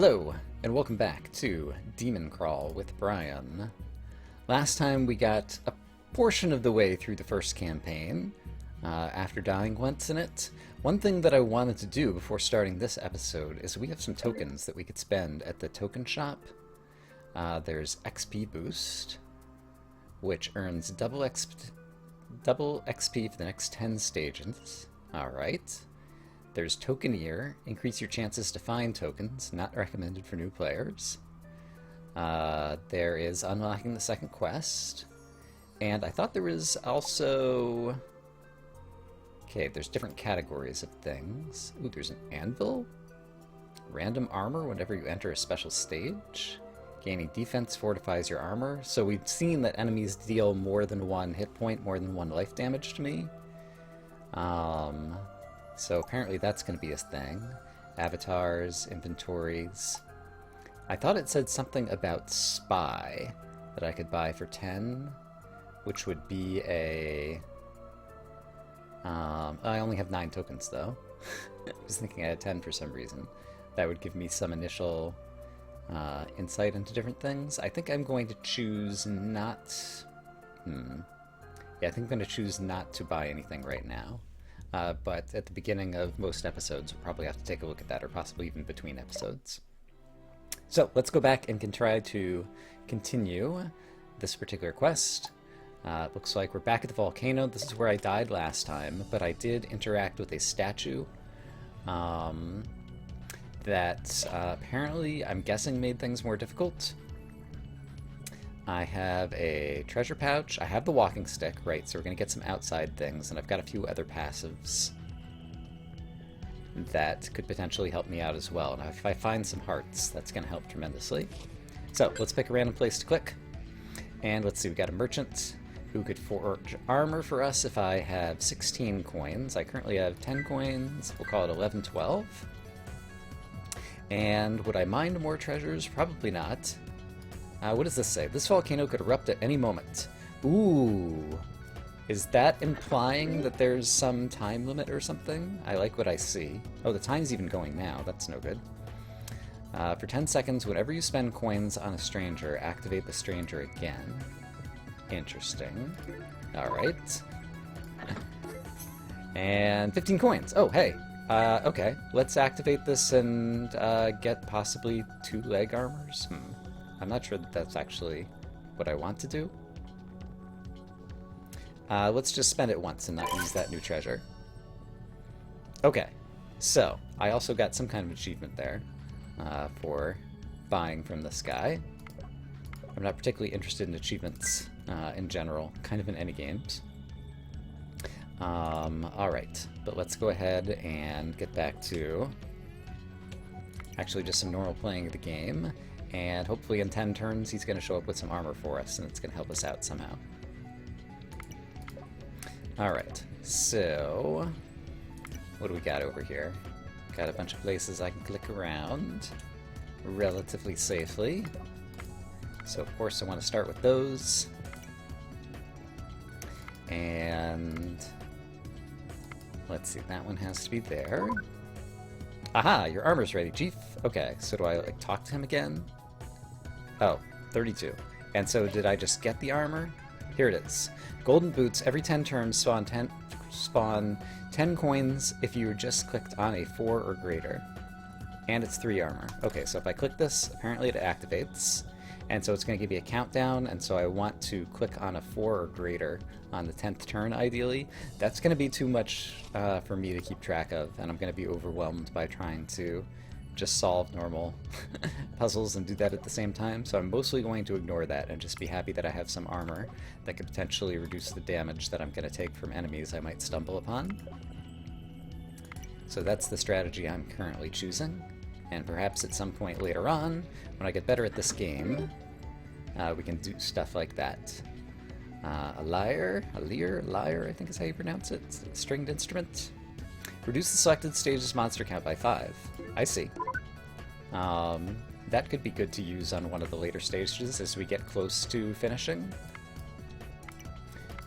Hello, and welcome back to DemonCrawl with Brian. Last time we got a portion of the way through the first campaign, after dying once in it. One thing that I wanted to do before starting this episode is we have some tokens that we could spend at the token shop. There's XP Boost, which earns double XP for the next 10 stages. Alright. There's Tokeneer, increase your chances to find tokens, not recommended for new players. There is unlocking the second quest. And I thought there was also... Okay, there's different categories of things. Ooh, there's an anvil. Random armor whenever you enter a special stage. Gaining defense fortifies your armor. So we've seen that enemies deal more than one hit point, more than one life damage to me. So apparently that's going to be a thing. Avatars, inventories. I thought it said something about Spy that I could buy for 10, which would be a... I only have 9 tokens though. I was thinking I had 10 for some reason. That would give me some initial insight into different things. I think I'm going to choose not... Yeah, I think I'm going to choose not to buy anything right now. But at the beginning of most episodes, we'll probably have to take a look at that, or possibly even between episodes. So let's go back and can try to continue this particular quest. Looks like we're back at the volcano. This is where I died last time, but I did interact with a statue that apparently, I'm guessing, made things more difficult. I have a treasure pouch. I have the walking stick, right, so we're going to get some outside things, and I've got a few other passives that could potentially help me out as well. And if I find some hearts, that's going to help tremendously. So let's pick a random place to click. And let's see, we got a merchant who could forge armor for us if I have 16 coins. I currently have 10 coins. We'll call it 11, 12. And would I mine more treasures? Probably not. What does this say? This volcano could erupt at any moment. Ooh. Is that implying that there's some time limit or something? I like what I see. Oh, the time's even going now. That's no good. For 10 seconds, whenever you spend coins on a stranger, activate the stranger again. Interesting. Alright. And 15 coins. Oh, hey. Okay. Let's activate this and get possibly 2 leg armors. I'm not sure that that's actually what I want to do. Let's just spend it once and not use that new treasure. Okay, so I also got some kind of achievement there for buying from this guy. I'm not particularly interested in achievements in general, kind of in any games. Alright, but let's go ahead and get back to actually just some normal playing of the game. And hopefully in 10 turns he's going to show up with some armor for us, and it's going to help us out somehow. Alright, so... what do we got over here? Got a bunch of places I can click around relatively safely. So of course I want to start with those. And... let's see, that one has to be there. Aha! Your armor's ready, Chief! Okay, so do I, like, talk to him again? Oh, 32. And so did I just get the armor? Here it is. Golden boots, every 10 turns spawn 10 coins if you just clicked on a 4 or greater. And it's 3 armor. Okay, so if I click this, apparently it activates. And so it's going to give me a countdown, and so I want to click on a 4 or greater on the 10th turn, ideally. That's going to be too much for me to keep track of, and I'm going to be overwhelmed by trying to just solve normal puzzles and do that at the same time. So I'm mostly going to ignore that and just be happy that I have some armor that could potentially reduce the damage that I'm going to take from enemies I might stumble upon. So that's the strategy I'm currently choosing. And perhaps at some point later on, when I get better at this game, we can do stuff like that. A lyre, I think is how you pronounce it. Stringed instrument. Reduce the selected stage's monster count by 5. I see. That could be good to use on one of the later stages as we get close to finishing.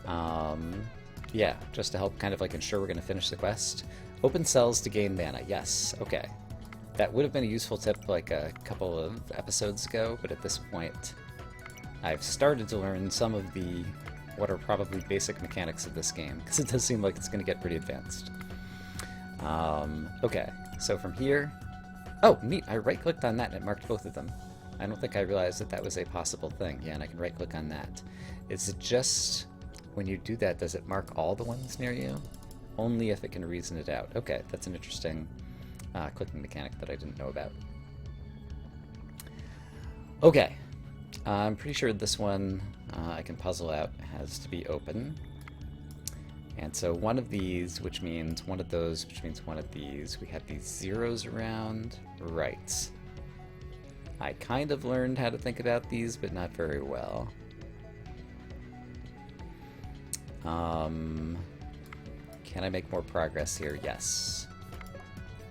Yeah, just to help kind of like ensure we're going to finish the quest. Open cells to gain mana. Yes, okay. That would have been a useful tip like a couple of episodes ago, but at this point I've started to learn some of the what are probably basic mechanics of this game, because it does seem like it's going to get pretty advanced. Okay, so from here... Oh, neat, I right-clicked on that and it marked both of them. I don't think I realized that that was a possible thing. Yeah, and I can right-click on that. Is it just... when you do that, does it mark all the ones near you? Only if it can reason it out. Okay, that's an interesting clicking mechanic that I didn't know about. Okay, I'm pretty sure this one I can puzzle out has to be open. And so one of these, which means one of those, which means one of these. We have these zeros around. Right. I kind of learned how to think about these, but not very well. Can I make more progress here? Yes.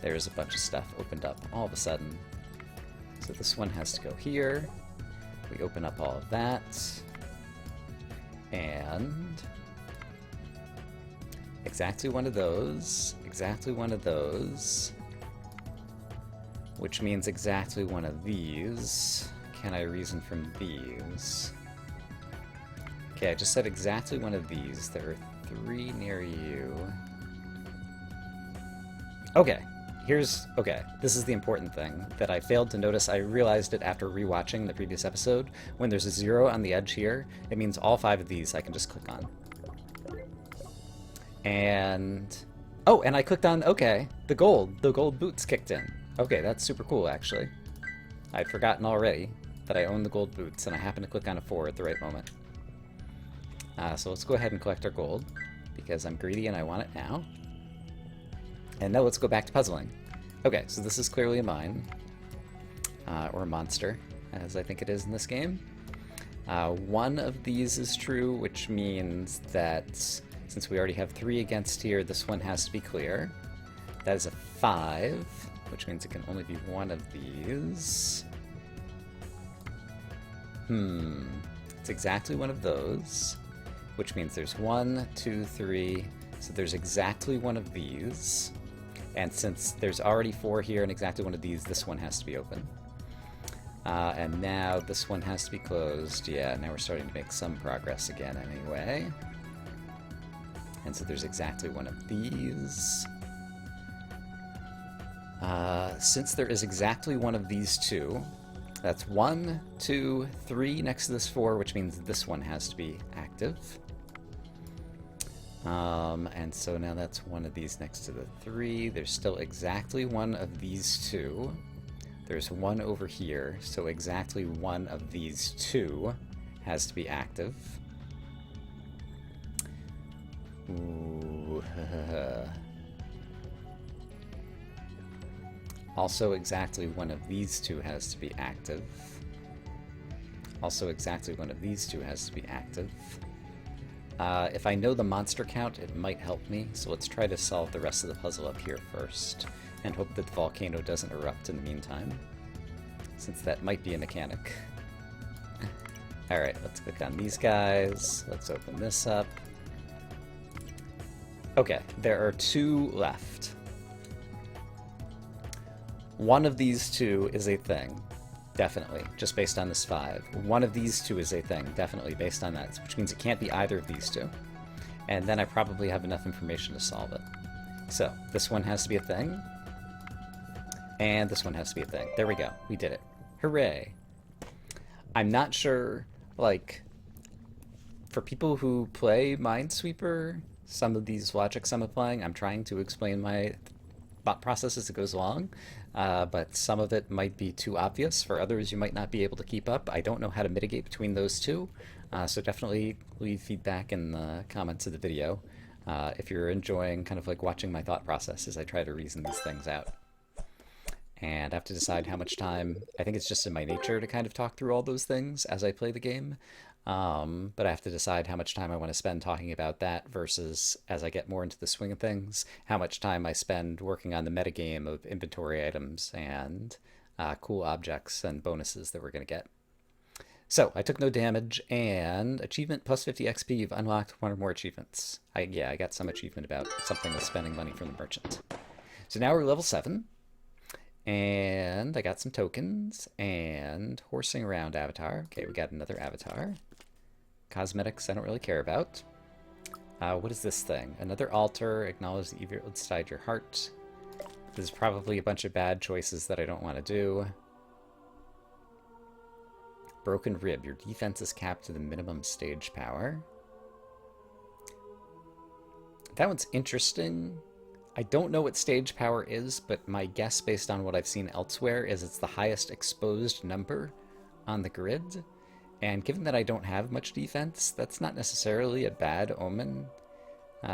There's a bunch of stuff opened up all of a sudden. So this one has to go here. We open up all of that. And... exactly one of those. Exactly one of those. Which means exactly one of these. Can I reason from these? Okay, I just said exactly one of these. There are 3 near you. Okay, okay, this is the important thing that I failed to notice. I realized it after rewatching the previous episode. When there's a 0 on the edge here, it means all 5 of these I can just click on. And... oh, and I clicked on, okay, the gold boots kicked in. Okay, that's super cool, actually. I'd forgotten already that I own the gold boots, and I happened to click on a 4 at the right moment. So let's go ahead and collect our gold, because I'm greedy and I want it now. And now let's go back to puzzling. Okay, so this is clearly a mine, or a monster, as I think it is in this game. One of these is true, which means that since we already have 3 against here, this one has to be clear. That is a 5, which means it can only be one of these. It's exactly one of those, which means there's 1, 2, 3, so there's exactly one of these. And since there's already 4 here and exactly one of these, this one has to be open. And now this one has to be closed. Yeah, now we're starting to make some progress again anyway. And so there's exactly one of these. Since there is exactly one of these 2, that's 1, 2, 3 next to this 4, which means this one has to be active. And so now that's one of these next to the 3. There's still exactly one of these 2. There's one over here, so exactly one of these 2 has to be active. Ooh. Also exactly one of these 2 has to be active. Also exactly one of these 2 has to be active. If I know the monster count, it might help me, so let's try to solve the rest of the puzzle up here first, and hope that the volcano doesn't erupt in the meantime, since that might be a mechanic. Alright, let's click on these guys, let's open this up. Okay, there are 2 left. One of these 2 is a thing. Definitely, just based on this 5. One of these 2 is a thing, definitely, based on that, which means it can't be either of these 2. And then I probably have enough information to solve it. So, this one has to be a thing. And this one has to be a thing. There we go, we did it. Hooray! I'm not sure, like, for people who play Minesweeper, some of these logics I'm applying, I'm trying to explain my thought process as it goes along. But some of it might be too obvious. For others, you might not be able to keep up. I don't know how to mitigate between those 2, so definitely leave feedback in the comments of the video if you're enjoying kind of like watching my thought process as I try to reason these things out. And I have to decide how much time. I think it's just in my nature to kind of talk through all those things as I play the game. But I have to decide how much time I want to spend talking about that versus, as I get more into the swing of things, how much time I spend working on the metagame of inventory items and cool objects and bonuses that we're going to get. So, I took no damage, and achievement plus 50 XP, you've unlocked 1 or more achievements. I got some achievement about something with spending money from the merchant. So now we're level 7, And I got some tokens and horsing around avatar. Okay, we got another avatar. Cosmetics I don't really care about. What is this thing? Another altar. Acknowledge the evil inside your heart. This is probably a bunch of bad choices that I don't want to do. Broken rib. Your defense is capped to the minimum stage power. That one's interesting. I don't know what stage power is, but my guess based on what I've seen elsewhere is it's the highest exposed number on the grid. And given that I don't have much defense, that's not necessarily a bad omen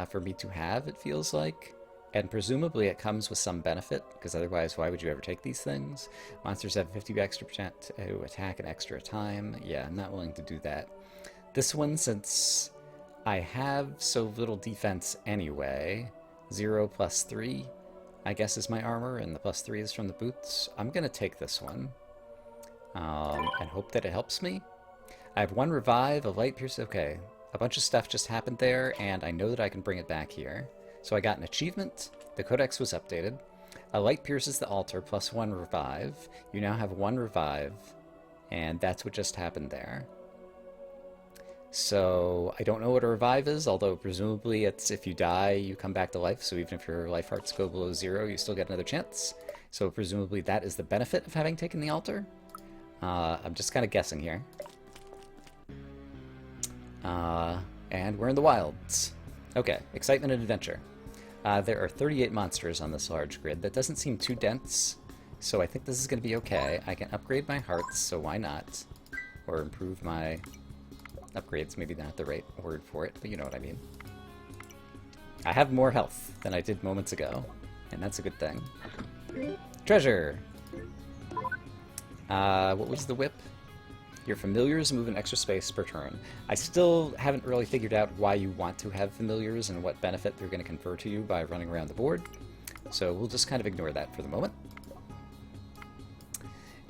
for me to have, it feels like. And presumably it comes with some benefit, because otherwise why would you ever take these things? Monsters have 50% extra to attack an extra time. Yeah, I'm not willing to do that. This one, since I have so little defense anyway, 0 plus 3, I guess is my armor, and the plus 3 is from the boots. I'm going to take this one and hope that it helps me. I have 1 revive, a light pierce. Okay, a bunch of stuff just happened there, and I know that I can bring it back here. So I got an achievement. The codex was updated. A light pierces the altar, plus 1 revive. You now have 1 revive, and that's what just happened there. So I don't know what a revive is, although presumably it's if you die, you come back to life. So even if your life hearts go below 0, you still get another chance. So presumably that is the benefit of having taken the altar. I'm just kind of guessing here. And we're in the wilds. Okay, excitement and adventure. There are 38 monsters on this large grid. That doesn't seem too dense, so I think this is going to be okay. I can upgrade my hearts, so why not? Or improve my upgrades, maybe not the right word for it, but you know what I mean. I have more health than I did moments ago, and that's a good thing. Treasure! What was the whip? Your familiars move an extra space per turn. I still haven't really figured out why you want to have familiars and what benefit they're going to confer to you by running around the board. So we'll just kind of ignore that for the moment.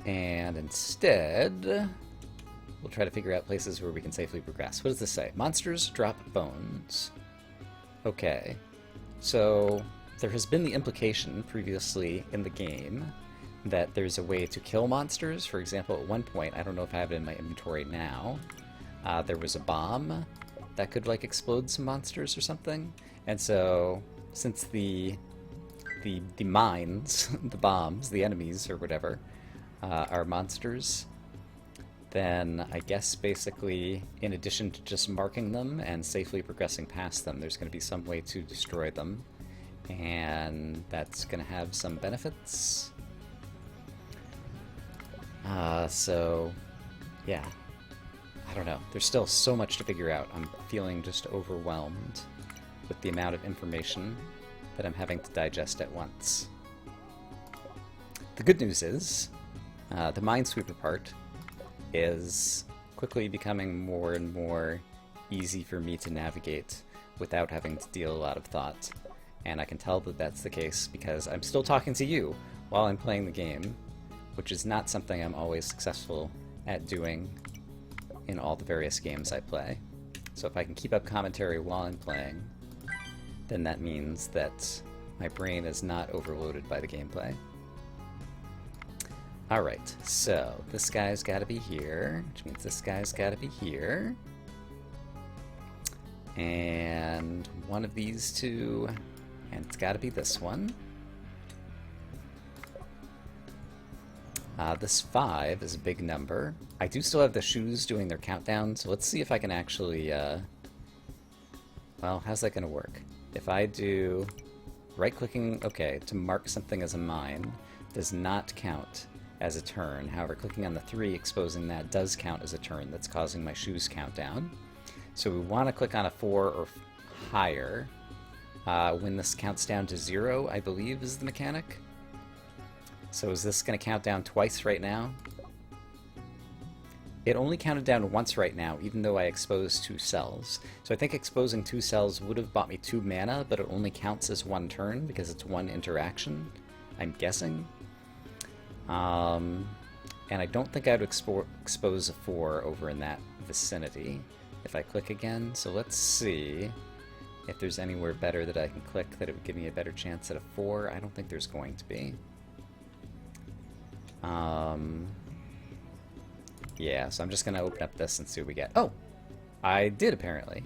And instead, we'll try to figure out places where we can safely progress. What does this say? Monsters drop bones. Okay. So there has been the implication previously in the game that there's a way to kill monsters. For example, at one point, I don't know if I have it in my inventory now, there was a bomb that could like explode some monsters or something. And so since the mines, the bombs, the enemies or whatever, are monsters, then I guess basically in addition to just marking them and safely progressing past them, there's going to be some way to destroy them. And that's going to have some benefits. So, yeah, I don't know. There's still so much to figure out. I'm feeling just overwhelmed with the amount of information that I'm having to digest at once. The good news is, the Minesweeper part is quickly becoming more and more easy for me to navigate without having to deal a lot of thought. And I can tell that that's the case because I'm still talking to you while I'm playing the game, which is not something I'm always successful at doing in all the various games I play. So if I can keep up commentary while I'm playing, then that means that my brain is not overloaded by the gameplay. Alright, so this guy's gotta be here, which means this guy's gotta be here. And one of these two, and it's gotta be this one. This 5 is a big number. I do still have the shoes doing their countdown, so let's see if I can actually, well, how's that going to work? If I do right-clicking, okay, to mark something as a mine does not count as a turn. However, clicking on the 3, exposing that, does count as a turn. That's causing my shoes countdown. So we want to click on a 4 or higher. When this counts down to 0, I believe, is the mechanic. So is this going to count down twice right now? It only counted down once right now, even though I exposed 2 cells. So I think exposing 2 cells would have bought me 2 mana, but it only counts as 1 turn because it's 1 interaction, I'm guessing. And I don't think I would expose a 4 over in that vicinity if I click again. So let's see if there's anywhere better that I can click that it would give me a better chance at a 4. I don't think there's going to be. Yeah, so I'm just gonna open up this and see what we get. Oh! I did, apparently.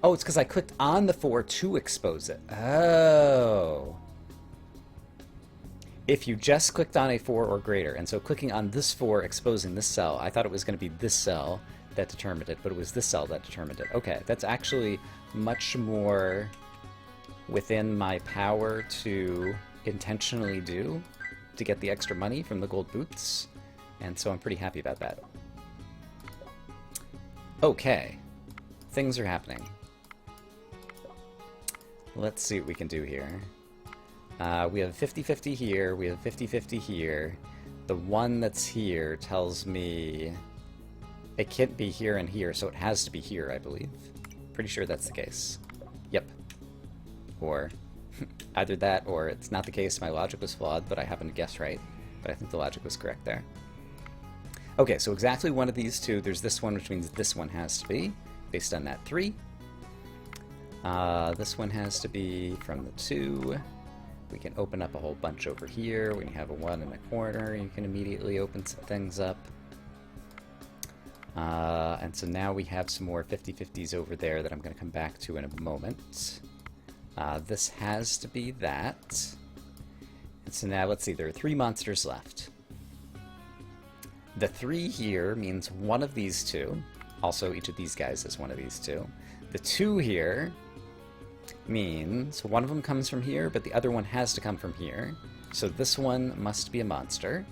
Oh, it's because I clicked on the 4 to expose it. Oh. If you just clicked on a 4 or greater, and so clicking on this 4 exposing this cell, I thought it was going to be this cell that determined it, but it was this cell that determined it. Okay, that's actually much more within my power to intentionally do to get the extra money from the gold boots, and so I'm pretty happy about that. Okay, things are happening. Let's see what we can do here. We have 50-50 here, we have 50-50 here. The one that's here tells me it can't be here and here, so it has to be here, I believe. Pretty sure that's the case. Yep. Or either that, or it's not the case, my logic was flawed, but I happened to guess right. But I think the logic was correct there. Okay, so exactly one of these two. There's this one, which means this one has to be, based on that 3. This one has to be from the 2. We can open up a whole bunch over here. We can have a 1 in the corner. You can immediately open some things up. And so now we have some more 50-50s over there that I'm going to come back to in a moment. This has to be that. And so now let's see, there are 3 monsters left. The 3 here means one of these 2. Also, each of these guys is one of these 2. The 2 here means one of them comes from here, but the other one has to come from here. So this one must be a monster.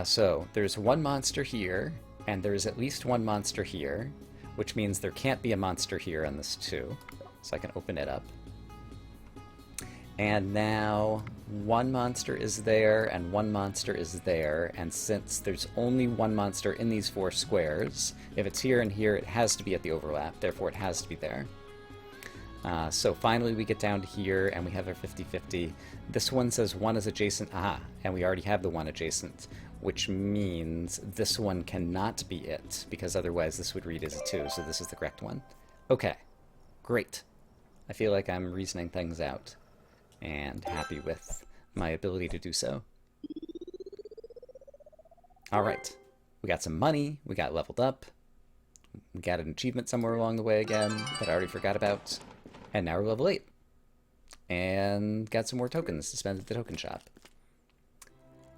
So there's one monster here, and there's at least one monster here, which means there can't be a monster here on this 2. So I can open it up. And now one monster is there, and one monster is there, and since there's only one monster in these 4 squares, if it's here and here, it has to be at the overlap, therefore it has to be there. So finally we get down to here, and we have our 50-50. This one says 1 is adjacent, and we already have the 1 adjacent, which means this one cannot be it, because otherwise this would read as a 2, so this is the correct one. Okay, great. I feel like I'm reasoning things out, and happy with my ability to do so. Alright, we got some money, we got leveled up, we got an achievement somewhere along the way again that I already forgot about, and now we're level 8. And got some more tokens to spend at the token shop.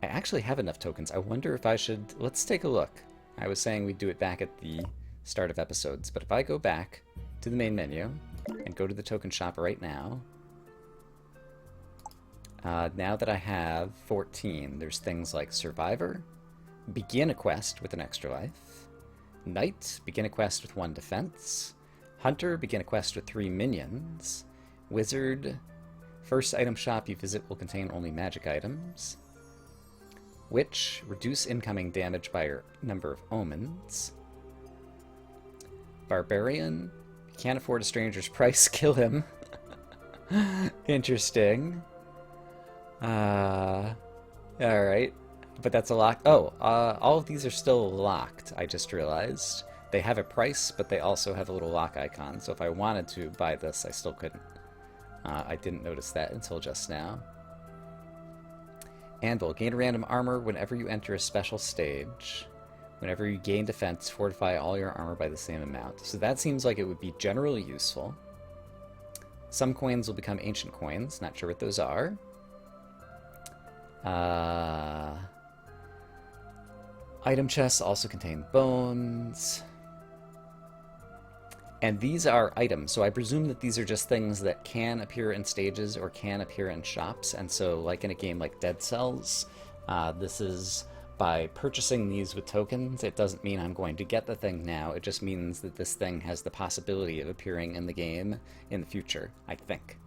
I actually have enough tokens. I wonder if I should... Let's take a look. I was saying we'd do it back at the start of episodes, but if I go back to the main menu and go to the token shop right now, now that I have 14, there's things like Survivor, begin a quest with an extra life, Knight, begin a quest with 1 defense, Hunter, begin a quest with 3 minions, Wizard, first item shop you visit will contain only magic items, Witch, reduce incoming damage by your number of omens, Barbarian, if you can't afford a stranger's price, kill him. Interesting. Alright. But that's a lock. Oh, all of these are still locked, I just realized. They have a price, but they also have a little lock icon. So if I wanted to buy this, I still couldn't. I didn't notice that until just now. Anvil, gain random armor whenever you enter a special stage. Whenever you gain defense, fortify all your armor by the same amount. So that seems like it would be generally useful. Some coins will become ancient coins. Not sure what those are. Item chests also contain bones. And these are items, so I presume that these are just things that can appear in stages or can appear in shops. And so, like in a game like Dead Cells, this is by purchasing these with tokens. It doesn't mean I'm going to get the thing now. It just means that this thing has the possibility of appearing in the game in the future, I think.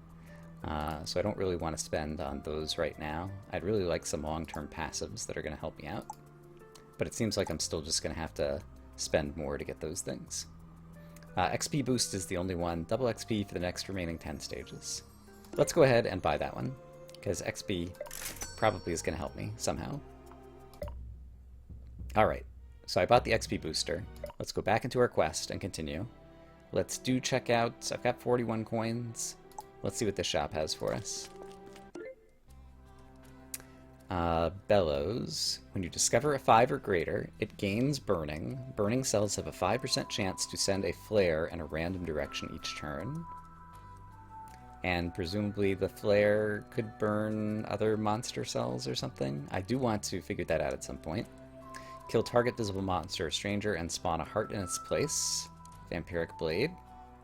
So I don't really want to spend on those right now. I'd really like some long-term passives that are going to help me out. But it seems like I'm still just going to have to spend more to get those things. XP boost is the only one. Double XP for the next remaining 10 stages. Let's go ahead and buy that one, because XP probably is going to help me somehow. Alright, so I bought the XP booster. Let's go back into our quest and continue. Let's do checkout. I've got 41 coins. Let's see what this shop has for us. Bellows. When you discover a 5 or greater, it gains burning. Burning cells have a 5% chance to send a flare in a random direction each turn. And presumably the flare could burn other monster cells or something. I do want to figure that out at some point. Kill target visible monster or stranger and spawn a heart in its place. Vampiric Blade.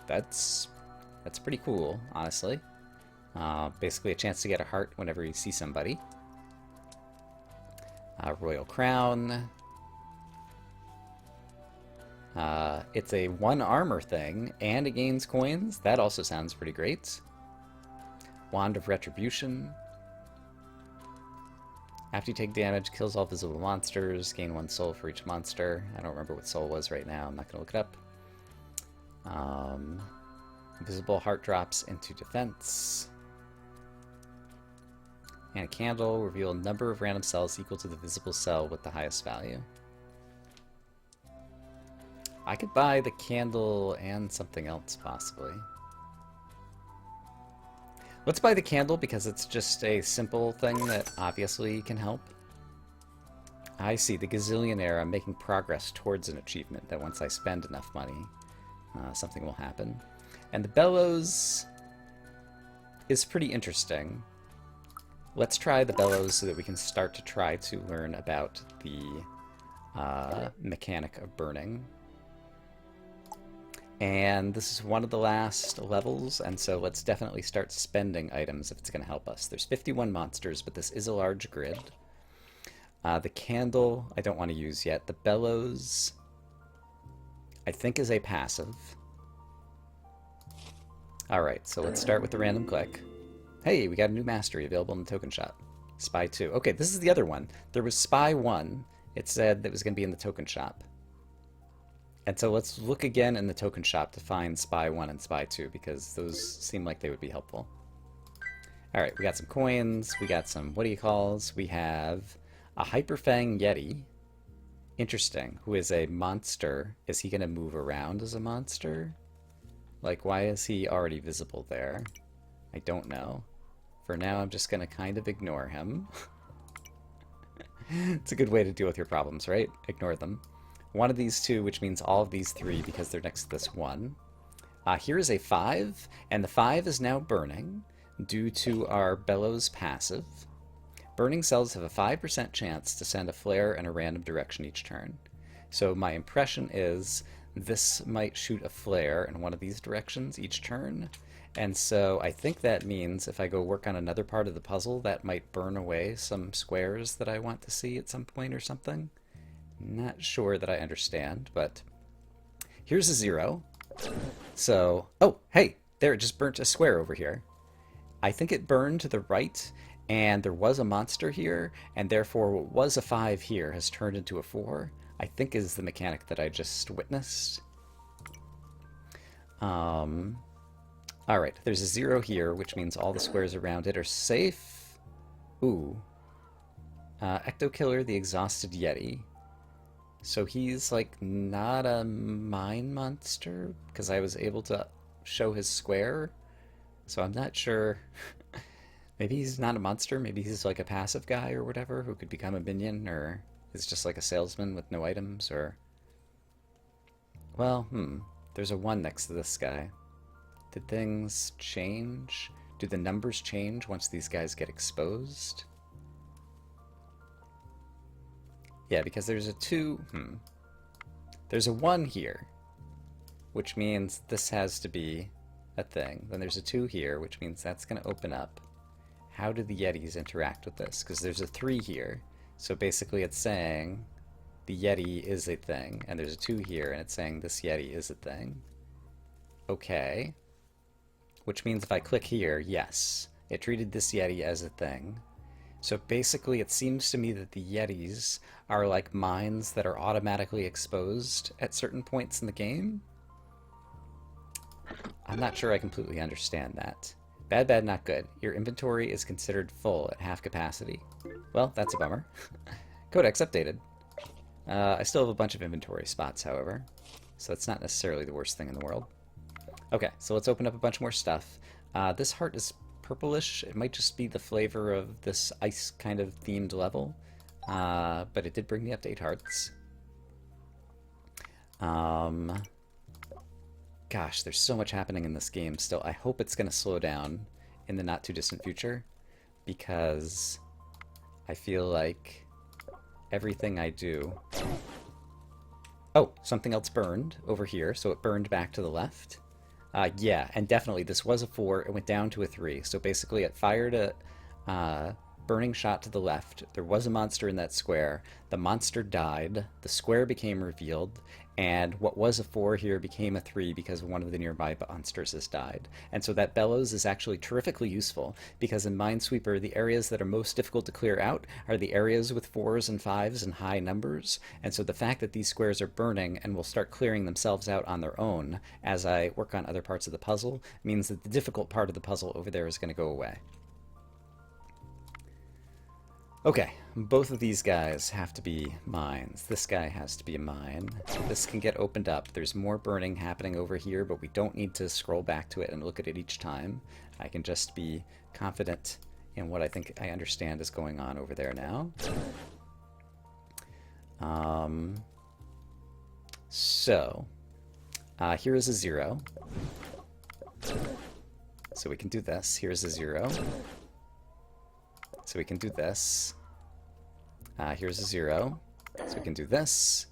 That's pretty cool, honestly. Basically a chance to get a heart whenever you see somebody. Royal Crown. It's a 1 armor thing, and it gains coins. That also sounds pretty great. Wand of Retribution. After you take damage, kills all visible monsters. Gain 1 soul for each monster. I don't remember what soul was right now. I'm not going to look it up. Invisible heart drops into defense. And a candle. Reveal a number of random cells equal to the visible cell with the highest value. I could buy the candle and something else, possibly. Let's buy the candle because it's just a simple thing that obviously can help. I see, the gazillionaire. I'm making progress towards an achievement that once I spend enough money, something will happen. And the bellows is pretty interesting. Let's try the bellows so that we can start to try to learn about the mechanic of burning. And this is one of the last levels, and so let's definitely start spending items if it's going to help us. There's 51 monsters, but this is a large grid. The candle, I don't want to use yet. The bellows, I think, is a passive. Alright, so let's start with the random click. Hey, we got a new mastery available in the token shop. Spy 2. Okay, this is the other one. There was Spy 1. It said that it was going to be in the token shop. And so let's look again in the token shop to find Spy 1 and Spy 2, because those seem like they would be helpful. Alright, we got some coins, we got some what-do-you-calls, we have a Hyperfang Yeti. Interesting. Who is a monster. Is he going to move around as a monster? Like, why is he already visible there? I don't know. For now, I'm just going to kind of ignore him. It's a good way to deal with your problems, right? Ignore them. One of these two, which means all of these 3 because they're next to this 1. Here is a 5, and the 5 is now burning due to our bellows passive. Burning cells have a 5% chance to send a flare in a random direction each turn. So my impression is this might shoot a flare in one of these directions each turn. And so I think that means if I go work on another part of the puzzle, that might burn away some squares that I want to see at some point or something. Not sure that I understand, but here's a 0. So, oh, hey, there, it just burnt a square over here. I think it burned to the right, and there was a monster here, and therefore what was a 5 here has turned into a 4, I think is the mechanic that I just witnessed. Alright, there's a 0 here, which means all the squares around it are safe. Ooh. Ecto Killer, the Exhausted Yeti. So he's, like, not a mine monster, because I was able to show his square. So I'm not sure. Maybe he's not a monster, maybe he's, like, a passive guy or whatever, who could become a minion, or is just, like, a salesman with no items, or... Well, there's a 1 next to this guy. Did things change? Do the numbers change once these guys get exposed? Yeah, because there's a 2... There's a 1 here, which means this has to be a thing. Then there's a 2 here, which means that's going to open up. How do the Yetis interact with this? Because there's a 3 here, so basically it's saying the Yeti is a thing, and there's a 2 here, and it's saying this Yeti is a thing. Okay. Which means if I click here, yes, it treated this Yeti as a thing. So basically it seems to me that the Yetis are like mines that are automatically exposed at certain points in the game. I'm not sure I completely understand that. Bad, bad, not good. Your inventory is considered full at half capacity. Well, that's a bummer. Codex updated. I still have a bunch of inventory spots, however, so it's not necessarily the worst thing in the world. Okay, so let's open up a bunch more stuff. This heart is purplish. It might just be the flavor of this ice kind of themed level. But it did bring me up to 8 hearts. Gosh, there's so much happening in this game still. I hope it's going to slow down in the not too distant future, because I feel like everything I do... Oh, something else burned over here, so it burned back to the left. Yeah, and definitely this was a 4, it went down to a 3, so basically it fired a burning shot to the left. There was a monster in that square. The monster died, the square became revealed, and what was a 4 here became a 3 because one of the nearby monsters has died. And so that bellows is actually terrifically useful, because in Minesweeper, the areas that are most difficult to clear out are the areas with 4s and 5s and high numbers. And so the fact that these squares are burning and will start clearing themselves out on their own as I work on other parts of the puzzle means that the difficult part of the puzzle over there is going to go away. Okay, both of these guys have to be mines. This guy has to be a mine. This can get opened up. There's more burning happening over here, but we don't need to scroll back to it and look at it each time. I can just be confident in what I think I understand is going on over there now. Here is a 0. So we can do this. Here's a 0. So we can do this. Here's a 0. So we can do this.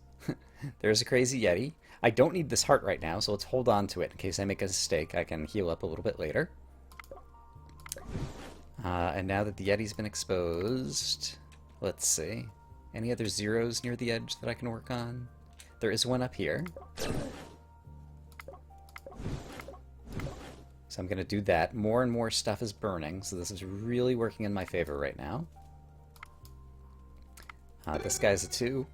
There's a crazy Yeti. I don't need this heart right now, so let's hold on to it in case I make a mistake. I can heal up a little bit later. And now that the Yeti's been exposed, let's see. Any other 0s near the edge that I can work on? There is one up here. So I'm going to do that. More and more stuff is burning, so this is really working in my favor right now. This guy's a 2.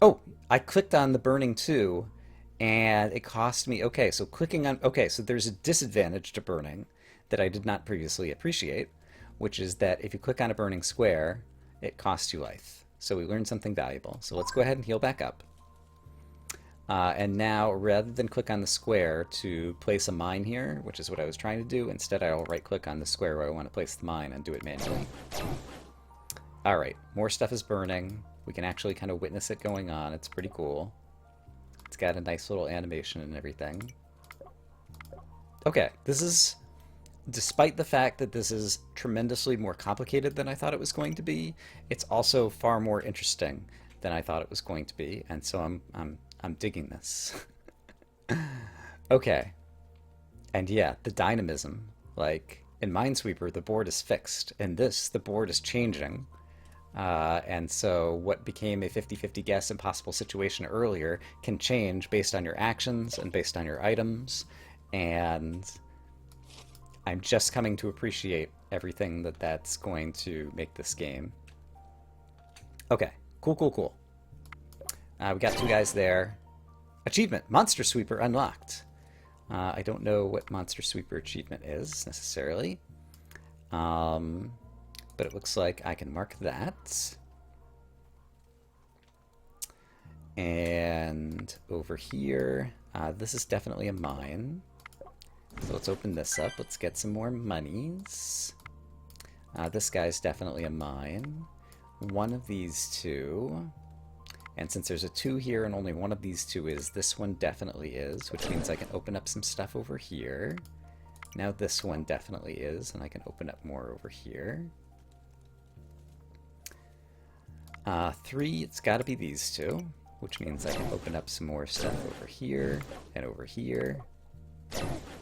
Oh, I clicked on the burning 2, and it cost me... Okay, so clicking on... Okay, so there's a disadvantage to burning that I did not previously appreciate, which is that if you click on a burning square, it costs you life. So we learned something valuable. So let's go ahead and heal back up. And now, rather than click on the square to place a mine here, which is what I was trying to do, instead I'll right-click on the square where I want to place the mine and do it manually. Alright, more stuff is burning. We can actually kind of witness it going on. It's pretty cool. It's got a nice little animation and everything. Okay, this is... Despite the fact that this is tremendously more complicated than I thought it was going to be, it's also far more interesting than I thought it was going to be, and so I'm digging this. Okay. And yeah, the dynamism. Like, in Minesweeper, the board is fixed. In this, the board is changing. And so what became a 50-50 guess impossible situation earlier can change based on your actions and based on your items. And I'm just coming to appreciate everything that's going to make this game. Okay. Cool. We got 2 guys there. Achievement! Monster Sweeper unlocked. I don't know what Monster Sweeper achievement is, necessarily. But it looks like I can mark that. And over here, this is definitely a mine. So let's open this up. Let's get some more monies. This guy's definitely a mine. One of these 2... And since there's a 2 here and only one of these 2 is, this one definitely is, which means I can open up some stuff over here. Now this one definitely is, and I can open up more over here. 3, it's got to be these 2, which means I can open up some more stuff over here and over here.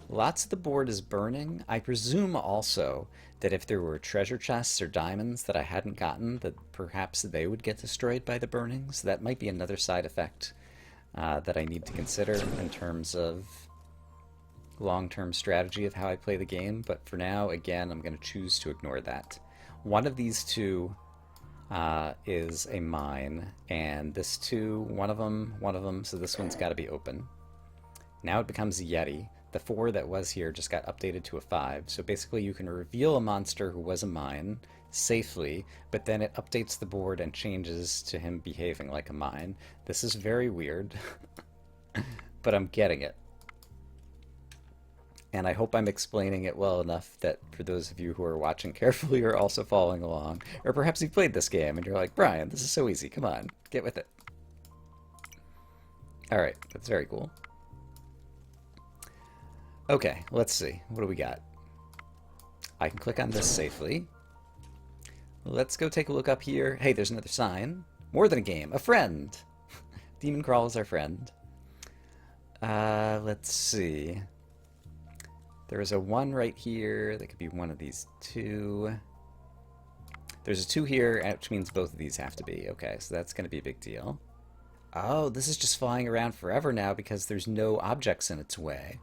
Lots of the board is burning. I presume also that if there were treasure chests or diamonds that I hadn't gotten, that perhaps they would get destroyed by the burning. So that might be another side effect that I need to consider in terms of long-term strategy of how I play the game. But for now, again, I'm going to choose to ignore that. One of these 2 is a mine, and this 2, one of them, so this one's got to be open. Now it becomes a Yeti. The 4 that was here just got updated to a 5. So basically you can reveal a monster who was a mine safely, but then it updates the board and changes to him behaving like a mine. This is very weird, but I'm getting it. And I hope I'm explaining it well enough that for those of you who are watching carefully are also following along. Or perhaps you've played this game and you're like, Brian, this is so easy. Come on, get with it. Alright, that's very cool. Okay, let's see. What do we got? I can click on this safely. Let's go take a look up here. Hey, there's another sign. More than a game, a friend. DemonCrawl is our friend. Let's see. There is a 1 right here. That could be one of these 2. There's a 2 here, which means both of these have to be. Okay, so that's going to be a big deal. Oh, this is just flying around forever now because there's no objects in its way.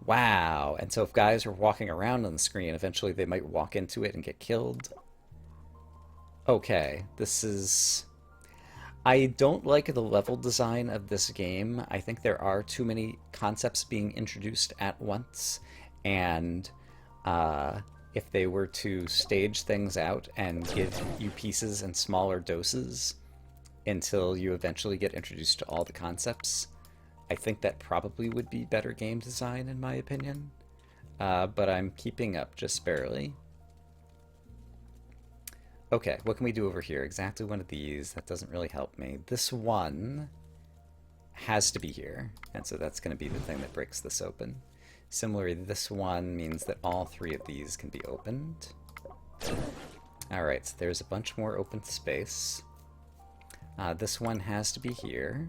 Wow. And so if guys are walking around on the screen, eventually they might walk into it and get killed. Okay, this is... I don't like the level design of this game. I think there are too many concepts being introduced at once, and if they were to stage things out and give you pieces in smaller doses until you eventually get introduced to all the concepts, I think that probably would be better game design in my opinion. But I'm keeping up just barely. Okay, what can we do over here? Exactly one of these. That doesn't really help me. This one has to be here, and so that's going to be the thing that breaks this open. Similarly, this one means that all 3 of these can be opened. Alright, so there's a bunch more open space. This one has to be here.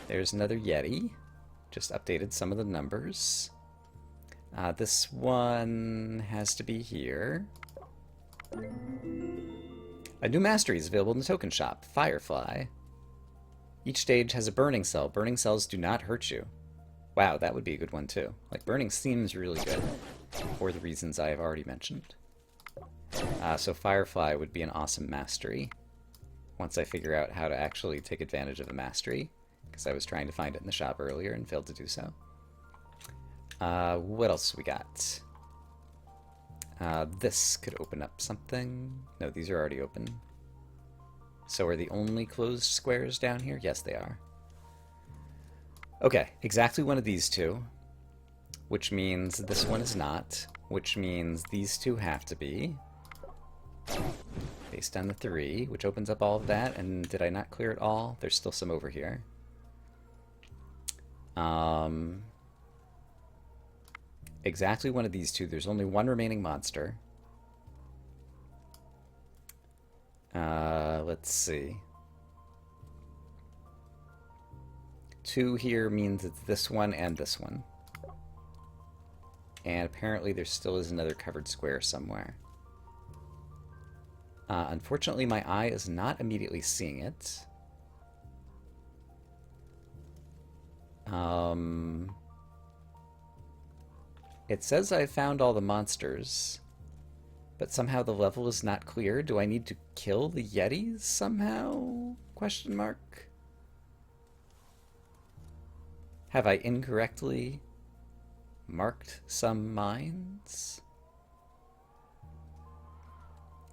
There's another Yeti. Just updated some of the numbers. This one has to be here. A new mastery is available in the token shop, Firefly. Each stage has a burning cell. Burning cells do not hurt you. Wow, that would be a good one too. Like, burning seems really good for the reasons I have already mentioned. So Firefly would be an awesome mastery once I figure out how to actually take advantage of a mastery, because I was trying to find it in the shop earlier and failed to do so. What else we got? This could open up something. No, these are already open. So are the only closed squares down here? Yes, they are. Okay, exactly one of these 2, which means this one is not, which means these 2 have to be. Based on the 3, which opens up all of that, and did I not clear it all? There's still some over here. Exactly one of these 2. There's only 1 remaining monster. Let's see. 2 here means it's this one and this one. And apparently there still is another covered square somewhere. Unfortunately, my eye is not immediately seeing it. It says I found all the monsters, but somehow the level is not clear. Do I need to kill the Yetis somehow? Question mark. Have I incorrectly marked some mines?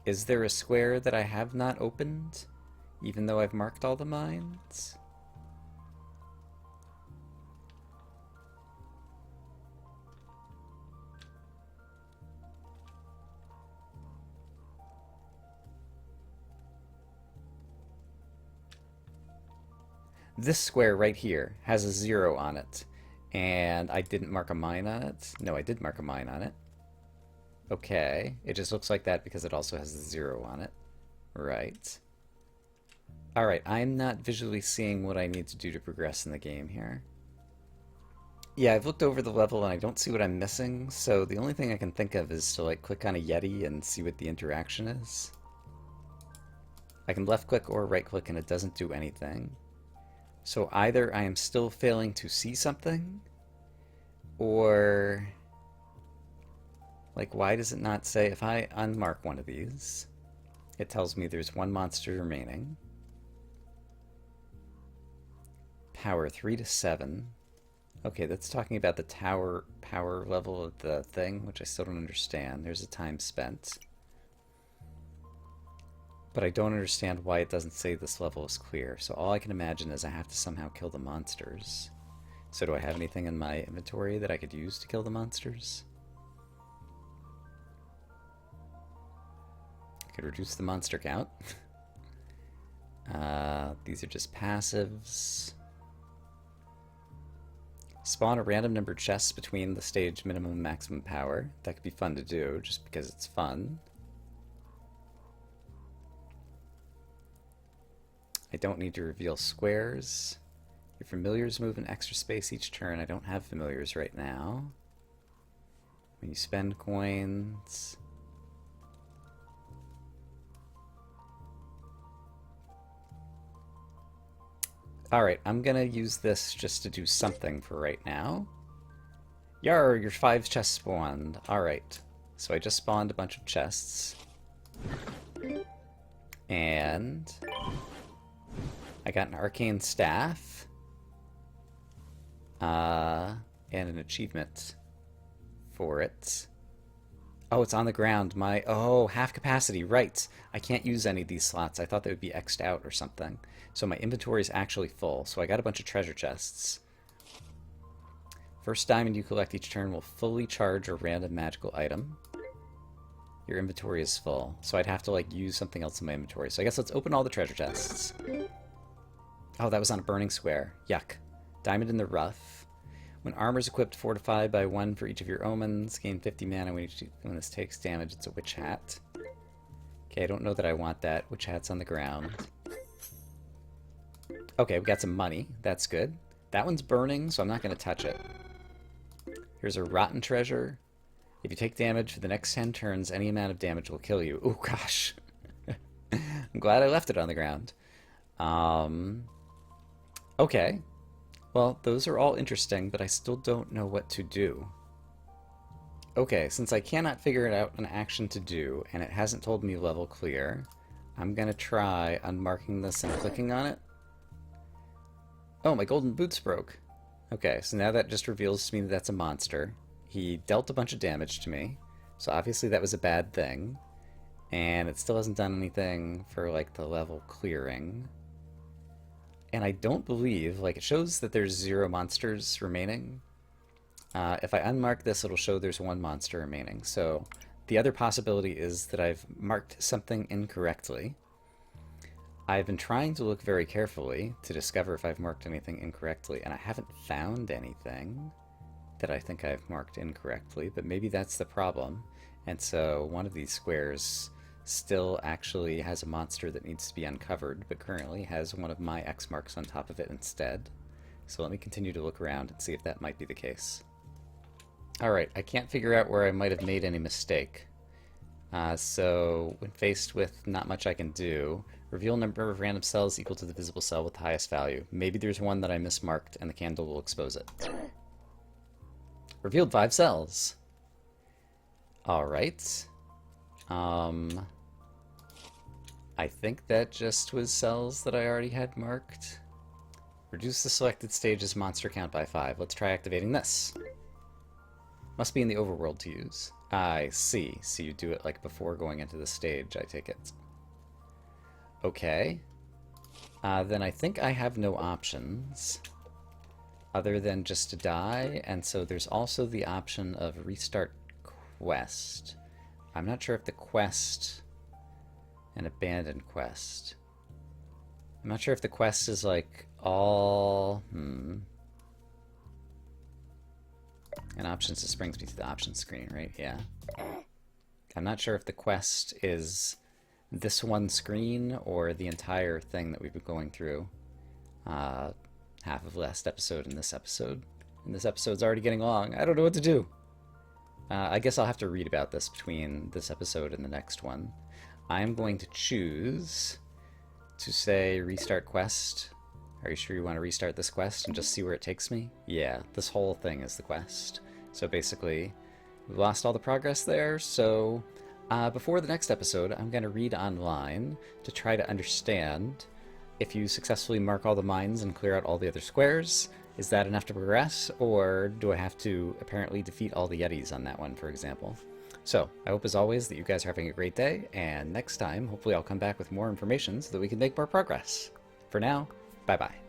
Is there a square that I have not opened, even though I've marked all the mines? This square right here has a 0 on it, and I didn't mark a mine on it. No, I did mark a mine on it. Okay, it just looks like that because it also has a 0 on it. Right. Alright, I'm not visually seeing what I need to do to progress in the game here. Yeah, I've looked over the level and I don't see what I'm missing, so the only thing I can think of is to, like, click on a Yeti and see what the interaction is. I can left click or right click and it doesn't do anything. So either I am still failing to see something, or... like, why does it not say, if I unmark one of these, it tells me there's 1 monster remaining. Power 3 to 7. Okay, that's talking about the tower power level of the thing, which I still don't understand. There's a time spent. But I don't understand why it doesn't say this level is clear, so all I can imagine is I have to somehow kill the monsters. So do I have anything in my inventory that I could use to kill the monsters? I could reduce the monster count. These are just passives. Spawn a random numbered chests between the stage minimum and maximum power. That could be fun to do, just because it's fun. I don't need to reveal squares. Your familiars move an extra space each turn. I don't have familiars right now. When you spend coins... Alright, I'm gonna use this just to do something for right now. Yar, your 5 chests spawned. Alright, so I just spawned a bunch of chests. And... I got an arcane staff. And an achievement for it. Oh, it's on the ground. Oh, half capacity, right. I can't use any of these slots. I thought they would be X'd out or something. So my inventory is actually full. So I got a bunch of treasure chests. First diamond you collect each turn will fully charge a random magical item. Your inventory is full. So I'd have to like use something else in my inventory. So I guess let's open all the treasure chests. Oh, that was on a burning square. Yuck. Diamond in the rough. When armor is equipped, fortified by 1 for each of your omens. Gain 50 mana when this takes damage. It's a witch hat. Okay, I don't know that I want that. Witch hat's on the ground. Okay, we got some money. That's good. That one's burning, so I'm not going to touch it. Here's a rotten treasure. If you take damage for the next 10 turns, any amount of damage will kill you. Oh, gosh. I'm glad I left it on the ground. Okay. Well, those are all interesting, but I still don't know what to do. Okay, since I cannot figure it out an action to do, and it hasn't told me level clear, I'm going to try unmarking this and clicking on it. Oh, my golden boots broke. Okay, so now that just reveals to me that that's a monster. He dealt a bunch of damage to me, so obviously that was a bad thing. And it still hasn't done anything for, like, the level clearing. And I don't believe, like, it shows that there's 0 monsters remaining. If I unmark this, it'll show there's 1 monster remaining. So the other possibility is that I've marked something incorrectly. I've been trying to look very carefully to discover if I've marked anything incorrectly, and I haven't found anything that I think I've marked incorrectly, but maybe that's the problem. And so one of these squares still actually has a monster that needs to be uncovered, but currently has one of my X marks on top of it instead. So let me continue to look around and see if that might be the case. Alright, I can't figure out where I might have made any mistake. So when faced with not much I can do, reveal number of random cells equal to the visible cell with the highest value. Maybe there's one that I mismarked and the candle will expose it. Revealed 5 cells. Alright. I think that just was cells that I already had marked. Reduce the selected stage's monster count by 5. Let's try activating this. Must be in the overworld to use. I see. So you do it like before going into the stage, I take it. Okay. Then I think I have no options other than just to die, and so there's also the option of restart quest. I'm not sure if the quest and abandon quest. I'm not sure if the quest is like all... And options just brings me to the options screen, right? Yeah. I'm not sure if the quest is this one screen or the entire thing that we've been going through. Half of last episode and this episode. And this episode's already getting long. I don't know what to do. I guess I'll have to read about this between this episode and the next one. I'm going to choose to say restart quest. Are you sure you want to restart this quest and just see where it takes me? Yeah, this whole thing is the quest. So basically, we lost all the progress there, so before the next episode, I'm going to read online to try to understand if you successfully mark all the mines and clear out all the other squares. Is that enough to progress, or do I have to apparently defeat all the Yetis on that one, for example? So, I hope as always that you guys are having a great day, and next time, hopefully I'll come back with more information so that we can make more progress. For now, bye-bye.